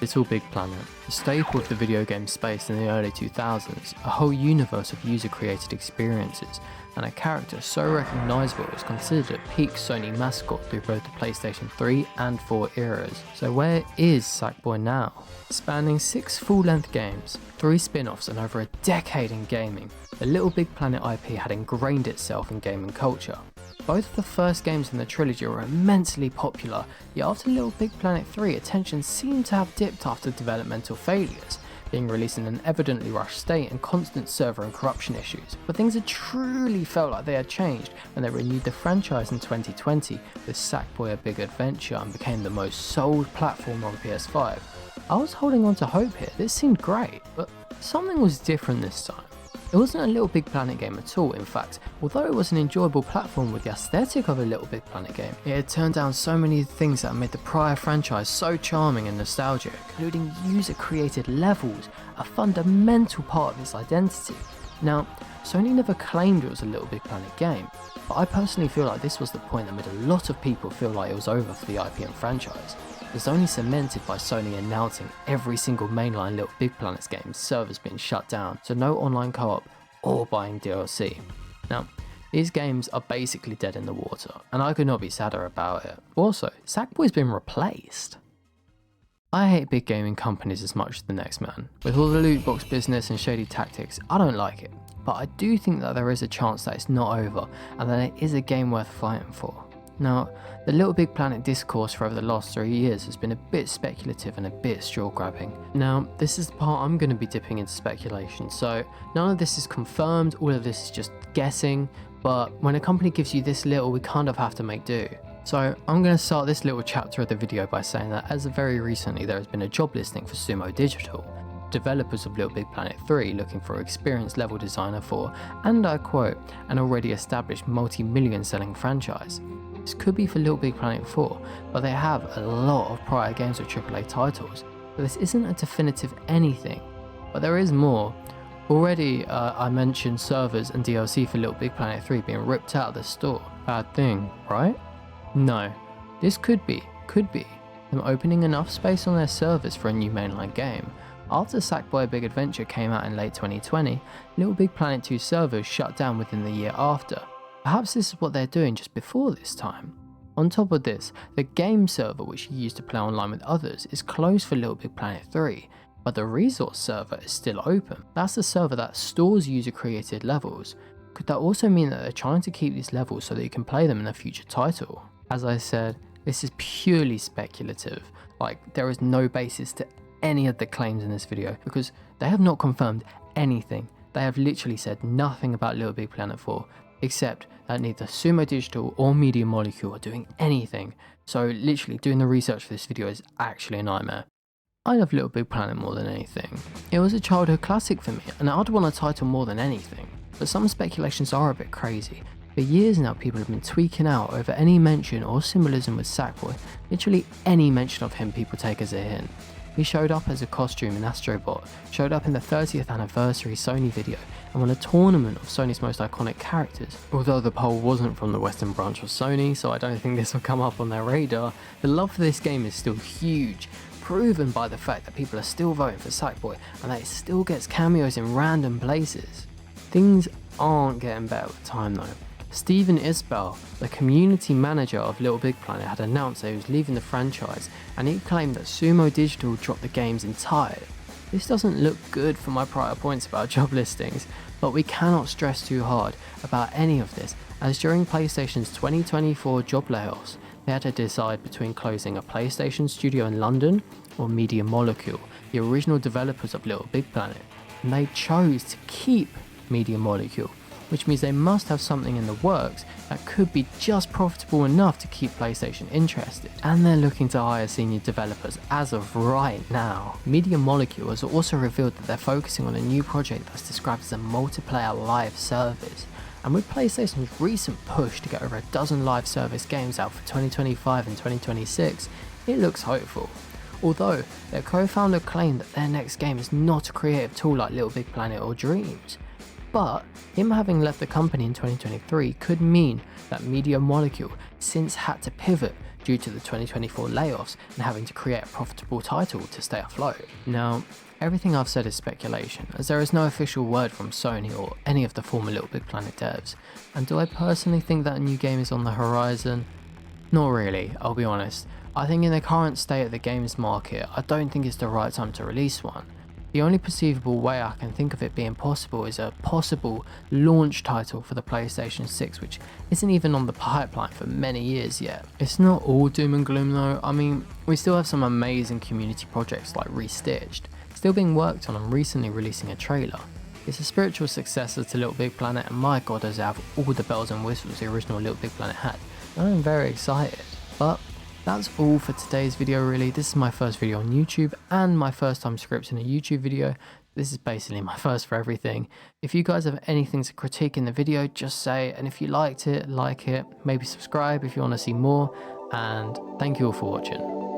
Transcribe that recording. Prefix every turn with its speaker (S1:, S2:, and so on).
S1: LittleBigPlanet, a staple of the video game space in the early 2000s, a whole universe of user-created experiences, and a character so recognisable it was considered a peak Sony mascot through both the PlayStation 3 and 4 eras. So where is Sackboy now? Spanning 6 full-length games, 3 spin-offs and over a decade in gaming, the LittleBigPlanet IP had ingrained itself in gaming culture. Both of the first games in the trilogy were immensely popular, yet after LittleBigPlanet 3 attention seemed to have dipped after developmental failures, being released in an evidently rushed state and constant server and corruption issues, but things had truly felt like they had changed when they renewed the franchise in 2020 with Sackboy: A Big Adventure and became the most sold platform on PS5. I was holding on to hope here, this seemed great, but something was different this time. It wasn't a LittleBigPlanet game at all, in fact, although it was an enjoyable platform with the aesthetic of a LittleBigPlanet game, it had turned down so many things that made the prior franchise so charming and nostalgic, including user-created levels, a fundamental part of its identity. Now, Sony never claimed it was a LittleBigPlanet game, but I personally feel like this was the point that made a lot of people feel like it was over for the IP and franchise. It's only cemented by Sony announcing every single mainline LittleBigPlanet's game's servers being shut down, so no online co-op or buying DLC. Now, these games are basically dead in the water, and I could not be sadder about it. Also, Sackboy's been replaced. I hate big gaming companies as much as the next man. With all the loot box business and shady tactics, I don't like it, but I do think that there is a chance that it's not over, and that it is a game worth fighting for. Now, the LittleBigPlanet discourse for over the last 3 years has been a bit speculative and a bit straw grabbing. Now, this is the part I'm going to be dipping into speculation, so none of this is confirmed, all of this is just guessing, but when a company gives you this little, we kind of have to make do. So I'm going to start this little chapter of the video by saying that as of very recently there has been a job listing for Sumo Digital, developers of LittleBigPlanet 3 looking for an experienced level designer for, and I quote, an already established multi-million selling franchise. This could be for LittleBigPlanet 4, but they have a lot of prior games with AAA titles, so this isn't a definitive anything, but there is more. Already I mentioned servers and DLC for LittleBigPlanet 3 being ripped out of the store. Bad thing, right? No, this could be them opening enough space on their servers for a new mainline game. After Sackboy: A Big Adventure came out in late 2020, LittleBigPlanet 2 servers shut down within the year after. Perhaps this is what they're doing just before this time. On top of this, the game server which you use to play online with others is closed for LittleBigPlanet 3, but the resource server is still open. That's the server that stores user created levels. Could that also mean that they're trying to keep these levels so that you can play them in a future title? As I said, this is purely speculative, like there is no basis to any of the claims in this video because they have not confirmed anything. They have literally said nothing about LittleBigPlanet 4, except that neither Sumo Digital or Media Molecule are doing anything, so literally doing the research for this video is actually a nightmare. I love LittleBigPlanet more than anything. It was a childhood classic for me, and I'd want a title more than anything, but some speculations are a bit crazy. For years now people have been tweaking out over any mention or symbolism with Sackboy, literally any mention of him people take as a hint. He showed up as a costume in Astrobot, showed up in the 30th anniversary Sony video, and won a tournament of Sony's most iconic characters. Although the poll wasn't from the Western branch of Sony, so I don't think this will come up on their radar, the love for this game is still huge, proven by the fact that people are still voting for Sackboy and that it still gets cameos in random places. Things aren't getting better with time though. Steven Isbell, the community manager of LittleBigPlanet, had announced that he was leaving the franchise, and he claimed that Sumo Digital dropped the games entirely. This doesn't look good for my prior points about job listings, but we cannot stress too hard about any of this, as during PlayStation's 2024 job layoffs, they had to decide between closing a PlayStation studio in London or Media Molecule, the original developers of LittleBigPlanet, and they chose to keep Media Molecule, which means they must have something in the works that could be just profitable enough to keep PlayStation interested. And they're looking to hire senior developers as of right now. Media Molecule has also revealed that they're focusing on a new project that's described as a multiplayer live service. And with PlayStation's recent push to get over a dozen live service games out for 2025 and 2026, it looks hopeful. Although their co-founder claimed that their next game is not a creative tool like LittleBigPlanet or Dreams. But him having left the company in 2023 could mean that Media Molecule since had to pivot due to the 2024 layoffs and having to create a profitable title to stay afloat. Now, everything I've said is speculation, as there is no official word from Sony or any of the former LittleBigPlanet devs. And do I personally think that a new game is on the horizon? Not really, I'll be honest. I think in the current state of the games market, I don't think it's the right time to release one. The only perceivable way I can think of it being possible is a possible launch title for the PlayStation 6, which isn't even on the pipeline for many years yet. It's not all doom and gloom though. I mean, we still have some amazing community projects like Restitched, still being worked on and recently releasing a trailer. It's a spiritual successor to LittleBigPlanet, and my god does it have all the bells and whistles the original LittleBigPlanet had. I'm very excited. But that's all for today's video really. This is my first video on YouTube and my first time scripting a YouTube video. This is basically my first for everything. If you guys have anything to critique in the video, just say it, and if you liked it, like it, maybe subscribe if you want to see more, and thank you all for watching.